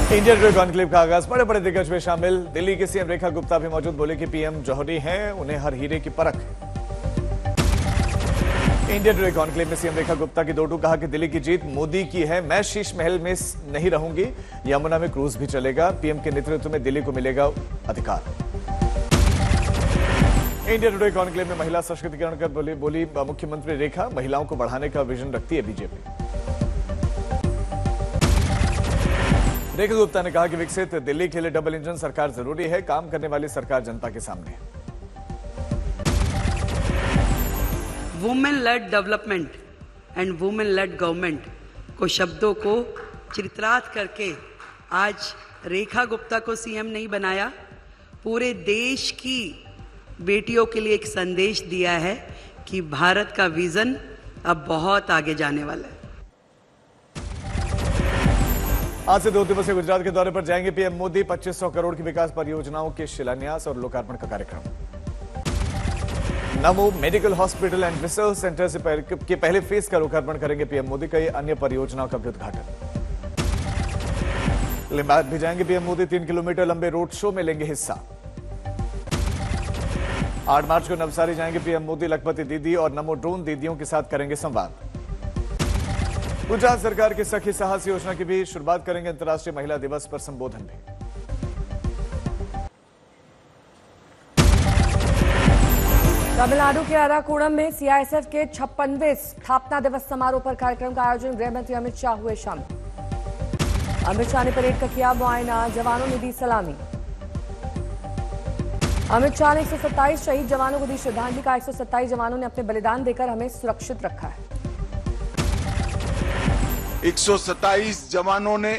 India today conclave का आगाज बड़े बड़े दिग्गज में शामिल। दिल्ली की सीएम रेखा गुप्ता भी मौजूद, बोले कि पीएम जौहरी हैं, उन्हें हर हीरे की परख है। इंडिया टुडे कॉन्क्लेव में सीएम रेखा गुप्ता की दो टूक, कहा कि दिल्ली की जीत मोदी की है, मैं शीश महल में नहीं रहूंगी, यमुना में क्रूज भी चलेगा, पीएम के नेतृत्व में दिल्ली को मिलेगा अधिकार। इंडिया टुडे कॉन्क्लेव में महिला सशक्तिकरण कर बोली मुख्यमंत्री रेखा, महिलाओं को बढ़ाने का विजन रखती है बीजेपी। रेखा गुप्ता ने कहा कि विकसित दिल्ली के लिए डबल इंजन सरकार जरूरी है, काम करने वाली सरकार जनता के सामने है। Women lead development and women lead government को शब्दों को चित्रार्थ करके आज रेखा गुप्ता को सीएम नहीं बनाया, पूरे देश की बेटियों के लिए एक संदेश दिया है कि भारत का विजन अब बहुत आगे जाने वाला है। आज से 2 दिवसीय गुजरात के दौरे पर जाएंगे पीएम मोदी। 2500 करोड़ की विकास परियोजनाओं के शिलान्यास और लोकार्पण का कार्यक्रम। नमो medical hospital and research centre से के पहले फेज का लोकार्पण करेंगे पीएम मोदी। कई अन्य परियोजनाओं का भी उद्घाटन। लिंबायत भी जाएंगे पीएम मोदी। 3 किलोमीटर लंबे रोड शो में लेंगे हिस्सा। 8 मार्च को नवसारी जाएंगे पीएम मोदी। लखपति दीदी और नमो ड्रोन दीदियों के साथ करेंगे संवाद। गुजरात सरकार की सखी साहस योजना की भी शुरुआत करेंगे। अंतर्राष्ट्रीय महिला दिवस पर संबोधन भी। तमिलनाडु के अराकोणम में सीआईएसएफ के 56वें स्थापना दिवस समारोह पर कार्यक्रम का आयोजन। गृह मंत्री अमित शाह हुए शामिल। अमित शाह ने परेड का किया मुआयना, जवानों ने दी सलामी। अमित शाह ने 127 शहीद जवानों को दी श्रद्धांजलि। का 127 जवानों ने अपने बलिदान देकर हमें सुरक्षित रखा है। 127 जवानों ने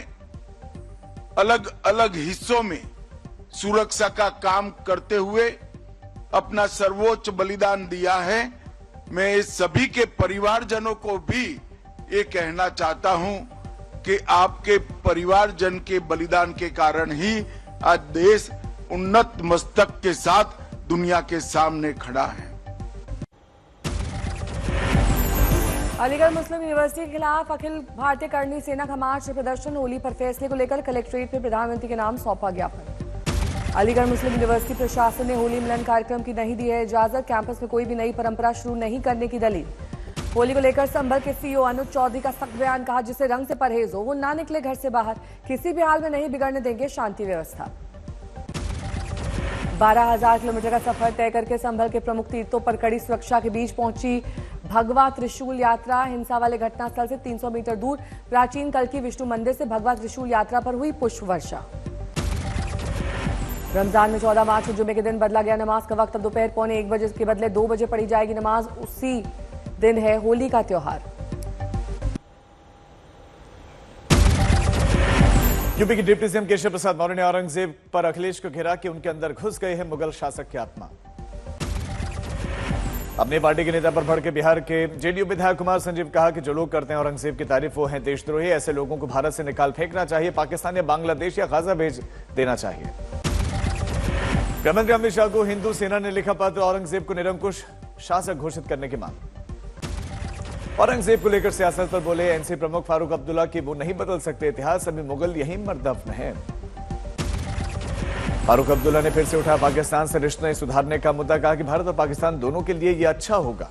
अलग अलग हिस्सों में सुरक्षा का काम करते हुए अपना सर्वोच्च बलिदान दिया है। मैं इस सभी के परिवारजनों को भी ये कहना चाहता हूं कि आपके परिवारजन के बलिदान के कारण ही आज देश उन्नत मस्तक के साथ दुनिया के सामने खड़ा है। अलीगढ़ मुस्लिम यूनिवर्सिटी के खिलाफ अखिल भारतीय करणी सेना का मार्च प्रदर्शन। होली पर फैसले को लेकर कलेक्ट्रेट में प्रधानमंत्री के नाम सौंपा ज्ञापन। अलीगढ़ मुस्लिम यूनिवर्सिटी प्रशासन ने होली मिलन कार्यक्रम की नहीं दी है इजाजत। कैंपस में कोई भी नई परंपरा शुरू नहीं करने की दलील। होली को लेकर संभल के सीईओ अनुज चौधरी का सख्त बयान। कहा जिससे रंग से परहेज हो वो ना निकले घर से बाहर, किसी भी हाल में नहीं बिगड़ने देंगे शांति व्यवस्था। 12,000 किलोमीटर का सफर तय करके संभल के प्रमुख तीर्थों पर कड़ी सुरक्षा के बीच पहुंची भगवा त्रिशूल यात्रा। हिंसा वाले घटनास्थल से 300 मीटर दूर प्राचीन कल्की विष्णु मंदिर से भगवा त्रिशूल यात्रा पर हुई पुष्प वर्षा। रमजान में 14 मार्च को जुमे के दिन बदला गया नमाज का वक्त। अब दोपहर 1:15 के बदले 2 बजे पढ़ी जाएगी नमाज। उसी दिन है होली का त्योहार। यूपी के डिप्टी सीएम केशव प्रसाद मौर्य ने औरंगजेब पर अखिलेश को घेरा कि उनके अंदर घुस गए हैं मुगल शासक की आत्मा। अपनी पार्टी के नेता पर भड़के बिहार के जेडीयू विधायक कुमार संजीव। कहा कि जो लोग करते हैं औरंगजेब की तारीफ वो हैं देशद्रोही। ऐसे लोगों को भारत से निकाल फेंकना चाहिए, पाकिस्तान या बांग्लादेश या गाजा भेज देना चाहिए। गृहमंत्री अमित शाह को हिंदू सेना ने लिखा पत्र। औरंगजेब को निरंकुश शासक घोषित करने की मांग। औरंगजेब को लेकर सियासत पर बोले एनसी प्रमुख फारूक अब्दुल्ला कि वो नहीं बदल सकते इतिहास, अभी मुगल यहीं मरदफन है। फारूक अब्दुल्ला ने फिर से उठाया पाकिस्तान से रिश्ते सुधारने का मुद्दा। कहा कि भारत और पाकिस्तान दोनों के लिए यह अच्छा होगा।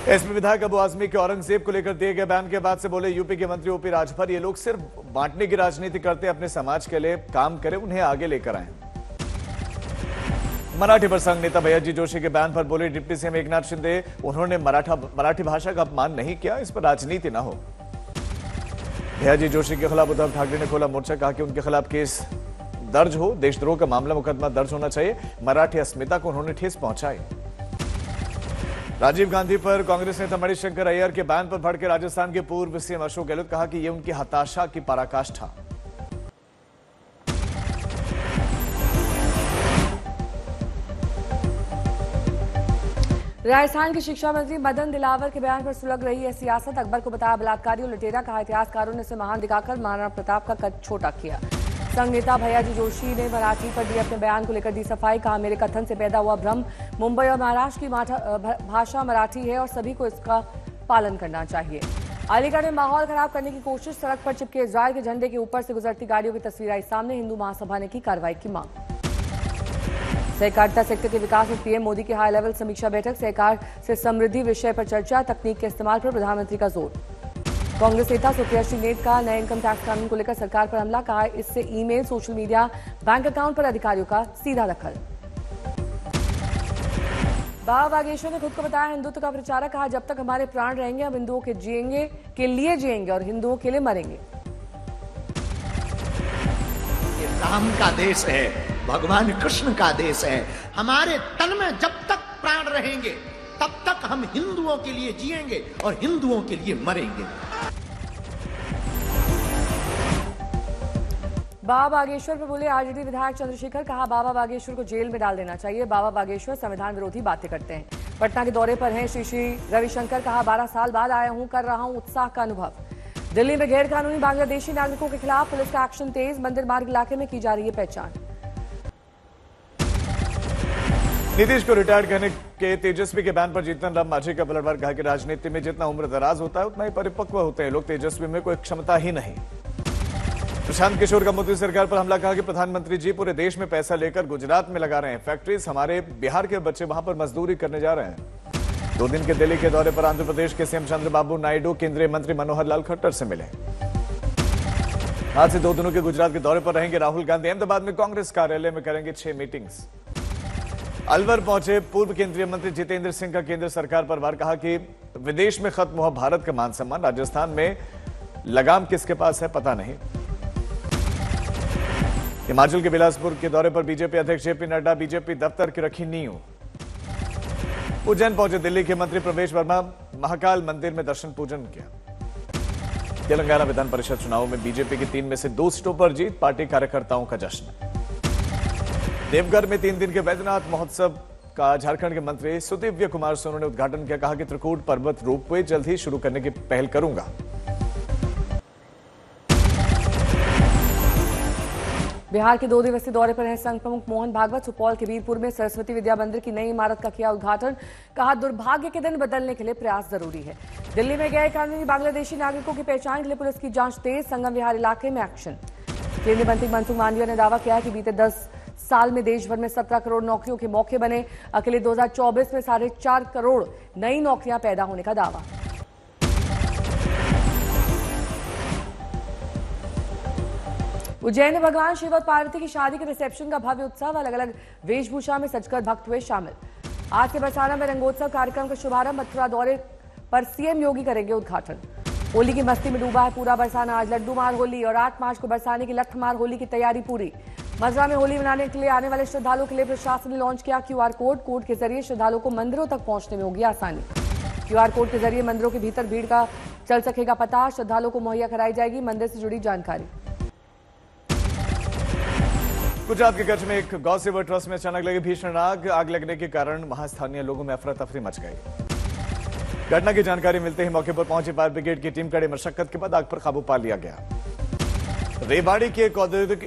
एसपी विधायक अबू आजमी के औरंगजेब को लेकर दिए गए बयान के बाद से बोले यूपी के मंत्री ओपी राजभर, ये लोग सिर्फ बांटने की राजनीति करते, अपने समाज के लिए काम करें, उन्हें आगे लेकर आए। मराठी प्रसंग नेता भैयाजी जोशी के बयान पर बोले डिप्टी सीएम एकनाथ शिंदे, उन्होंने मराठी भाषा का अपमान नहीं किया, इस पर राजनीति ना हो। भैयाजी जोशी के खिलाफ उद्धव ठाकरे ने खोला मोर्चा। कहा कि उनके खिलाफ केस दर्ज हो, देशद्रोह का मामला मुकदमा दर्ज होना चाहिए। मराठी अस्मिता को उन्होंने ठेस पहुंचाई। राजीव गांधी पर कांग्रेस नेता मणिशंकर अय्यर के बयान पर भड़के राजस्थान के पूर्व सीएम अशोक गहलोत। कहा कि यह उनकी हताशा की पराकाष्ठा। राजस्थान के शिक्षा मंत्री मदन दिलावर के बयान पर सुलग रही है सियासत। अकबर को बताया बलात्कारी और लुटेरा। कहा इतिहासकारों ने इसे महान दिखाकर महाराणा प्रताप का कद छोटा किया। संघ नेता भैयाजी जोशी ने मराठी पर दिए अपने बयान को लेकर दी सफाई। कहा मेरे कथन से पैदा हुआ भ्रम। मुंबई और महाराष्ट्र की भाषा मराठी है और सभी को इसका पालन करना चाहिए। अलीगढ़ में माहौल खराब करने की कोशिश, सड़क पर चिपके इजरायल के झंडे के ऊपर से गुजरती गाड़ियों की तस्वीर आई सामने। हिंदू महासभा ने की कार्रवाई की मांग। सहकारिता सेक्टर के विकास में पीएम मोदी की हाई लेवल समीक्षा बैठक, सहकार से समृद्धि विषय पर चर्चा, तकनीक के इस्तेमाल पर प्रधानमंत्री का जोर। कांग्रेस नेता सुप्रिया श्रीनेत का नए इनकम टैक्स कानून को लेकर सरकार पर हमला, कहा इससे email, social media, bank account पर अधिकारियों का सीधा दखल। बाबा बागेश्वर ने खुद को बताया हिंदुत्व का प्रचारक, कहा जब तक हमारे प्राण रहेंगे हम हिंदुओं के जिएंगे के लिए जिएंगे और हिंदुओं के लिए मरेंगे। ये राम का देश है, भगवान कृष्ण का देश है। हमारे तन में जब तक प्राण रहेंगे तब तक हम हिंदुओं के लिए जिएंगे और हिंदुओं के लिए मरेंगे। बाबा बागेश्वर पर बोले आरजेडी विधायक चंद्रशेखर, कहा बाबा बागेश्वर को जेल में डाल देना चाहिए। बाबा बागेश्वर संविधान विरोधी बातें करते हैं। पटना के दौरे पर हैं श्री रविशंकर, कहा 12 साल बाद आया हूं, कर रहा हूं उत्साह का अनुभव। दिल्ली में गैर कानूनी बांग्लादेशी नागरिकों के खिलाफ पुलिस का एक्शन तेज, मंदिर मार्ग इलाके में की जा रही है पहचान। नीतीश को रिटायर करने के तेजस्वी के बयान पर जीतन राम मांझी का पलटवार, कहा कि राजनीति में जितना उम्र दराज होता है उतना ही परिपक्व होते हैं लोग, तेजस्वी में कोई क्षमता ही नहीं। प्रशांत किशोर का मोदी सरकार पर हमला, कहा कि प्रधानमंत्री जी पूरे देश में पैसा लेकर गुजरात में लगा रहे हैं फैक्ट्रीज, हमारे बिहार के बच्चे वहां पर मजदूरी करने जा रहे हैं। 2 दिन के दिल्ली के दौरे पर आंध्र प्रदेश के सीएम चंद्रबाबू नायडू केंद्रीय मंत्री मनोहर लाल खट्टर से मिले। आज से 2 दिनों के गुजरात के दौरे पर रहेंगे राहुल गांधी। अहमदाबाद में कांग्रेस कार्यालय में करेंगे 6 मीटिंग्स। अलवर पहुंचे पूर्व केंद्रीय मंत्री जितेंद्र सिंह का केंद्र सरकार पर वार, कहा कि विदेश में खत्म हुआ भारत का मान सम्मान, राजस्थान में लगाम किसके पास है पता नहीं। हिमाचल के बिलासपुर के दौरे पर बीजेपी अध्यक्ष जेपी नड्डा, बीजेपी दफ्तर की रखी नींव। उज्जैन पहुंचे दिल्ली के मंत्री प्रवेश वर्मा, महाकाल मंदिर में दर्शन पूजन किया। तेलंगाना विधान परिषद चुनाव में बीजेपी की 3 में से 2 सीटों पर जीत, पार्टी कार्यकर्ताओं का जश्न। देवघर में 3 दिन के वैद्यनाथ महोत्सव का झारखंड के मंत्री सुदिव्य कुमार सोनू ने उद्घाटन किया, कहा कि त्रिकूट पर्वत रोपवे जल्द ही शुरू करने की पहल करूंगा। बिहार के 2 दिवसीय दौरे पर हैं संघ प्रमुख मोहन भागवत। सुपौल के वीरपुर में सरस्वती विद्या मंदिर की नई इमारत का किया उद्घाटन, कहा दुर्भाग्य के दिन बदलने के लिए प्रयास जरूरी है। दिल्ली में गैर कानूनी बांग्लादेशी नागरिकों की पहचान के लिए पुलिस की जांच तेज, संगम विहार इलाके में एक्शन। केंद्रीय मंत्री मनसुख मांडविया ने दावा किया कि बीते 10 साल में देश भर में 17 करोड़ नौकरियों के मौके बने, अकेले 2024 में 4.5 करोड़ नई नौकरियां पैदा होने का दावा। उज्जैन में भगवान शिव और पार्वती की शादी के रिसेप्शन का भव्य उत्सव, अलग अलग वेशभूषा में सजकर भक्त हुए शामिल। आज से बरसाना में रंगोत्सव कार्यक्रम का शुभारंभ, मथुरा दौरे पर सीएम योगी करेंगे उद्घाटन। होली की मस्ती में डूबा है पूरा बरसाना, आज लड्डू मार होली और 8 मार्च को बरसाने की लठ मार होली की तैयारी पूरी। मथुरा में होली मनाने के लिए आने वाले श्रद्धालुओं के लिए प्रशासन ने लॉन्च किया QR कोड के जरिए श्रद्धालुओं को मंदिरों तक पहुंचने में होगी आसानी। QR कोड के जरिए मंदिरों के भीतर भीड़ का चल सकेगा पता, श्रद्धालुओं को मुहैया कराई जाएगी मंदिर से जुड़ी जानकारी। गुजरात के कच्छ में एक गौ सेवा ट्रस्ट में अचानक लगी भीषण आग लगने के कारण वहां स्थानीय लोगों में अफरा तफरी मच गई। घटना की जानकारी मिलते ही मौके पर पहुंची फायर ब्रिगेड की टीम कड़ी मशक्कत के बाद आग पर काबू पा लिया गया। रेवाड़ी के एक औद्योगिक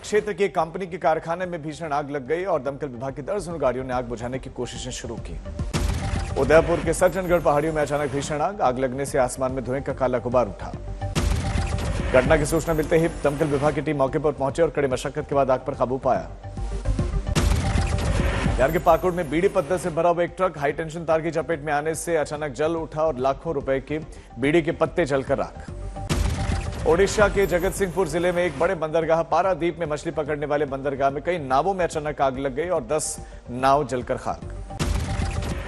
क्षेत्र की कंपनी के कारखाने में भीषण आग लग गई और दमकल विभाग की दर्जनों गाड़ियों ने आग बुझाने की कोशिशें शुरू की। उदयपुर के सज्जनगढ़ पहाड़ियों में अचानक भीषण आग लगने से आसमान में धुएं का काला गुबार उठा। घटना की सूचना मिलते ही दमकल विभाग की टीम मौके पर पहुंची और कड़ी मशक्कत के बाद आग पर काबू पाया। बिहार के पाकुड़ में बीड़ी पत्ते से भरा हुआ एक ट्रक हाई टेंशन तार की चपेट में आने से अचानक जल उठा और लाखों रुपए की बीड़ी के पत्ते जलकर राख। ओडिशा के जगत सिंहपुर जिले में एक बड़े बंदरगाह पारादीप में मछली पकड़ने वाले बंदरगाह में कई नावों में अचानक आग लग गई और 10 नाव जलकर खाक।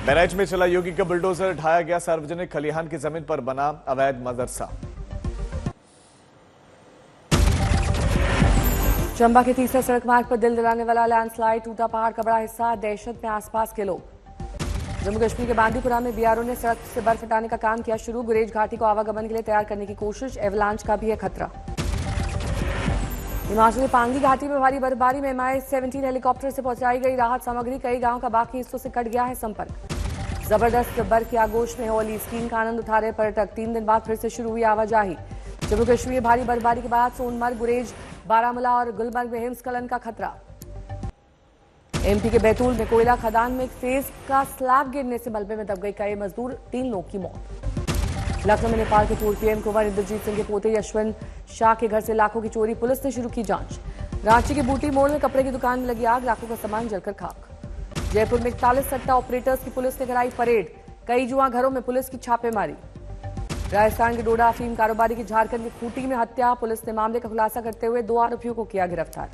बहराइच में चला योगी का बुलडोजर, ढाया गया सार्वजनिक खलिहान की जमीन पर बना अवैध मदरसा। चंबा के तीसरे सड़क मार्ग पर दिल दिलाने वाला लैंडस्लाइड, टूटा पहाड़ का बड़ा हिस्सा, दहशत में आसपास के लोग। जम्मू कश्मीर के बांदीपुरा में बीआरओ ने सड़क से बर्फ हटाने का काम किया शुरू, गुरेज घाटी को आवागमन के लिए तैयार करने की कोशिश, एवलांच का भी है खतरा। हिमाचल के पांगी घाटी में भारी बर्फबारी में MI-17 हेलीकॉप्टर से पहुंचाई गई राहत सामग्री, कई गांव का बाकी हिस्सों से कट गया है संपर्क। जबरदस्त बर्फ की आगोश में होली स्कीइंग का आनंद उठा रहे पर्यटक, 3 दिन बाद फिर से शुरू हुई आवाजाही। जम्मू कश्मीर में भारी बर्फबारी के बाद सोनमर्ग, गुरेज, बारामूला और गुलमर्ग में हिमस्खलन का खतरा। MP के बैतूल में कोयला खदान में एक फेस का स्लैब गिरने से मलबे में दब गई कई मजदूर, 3 लोगों की मौत। लखनऊ में नेपाल के पूर्व पीएम कुंवर इंद्रजीत सिंह के पोते यशवंत शाह के घर से लाखों की चोरी, पुलिस ने शुरू की जांच। रांची के बूटी मोड़ में कपड़े की दुकान में लगी आग, लाखों का सामान जलकर खाक। जयपुर में 41 सट्टा ऑपरेटर्स की पुलिस ने कराई परेड, कई जुआ घरों में पुलिस की छापेमारी। राजस्थान के डोडा अफीम कारोबारी की झारखंड की खूंटी में हत्या, पुलिस ने मामले का खुलासा करते हुए 2 आरोपियों को किया गिरफ्तार।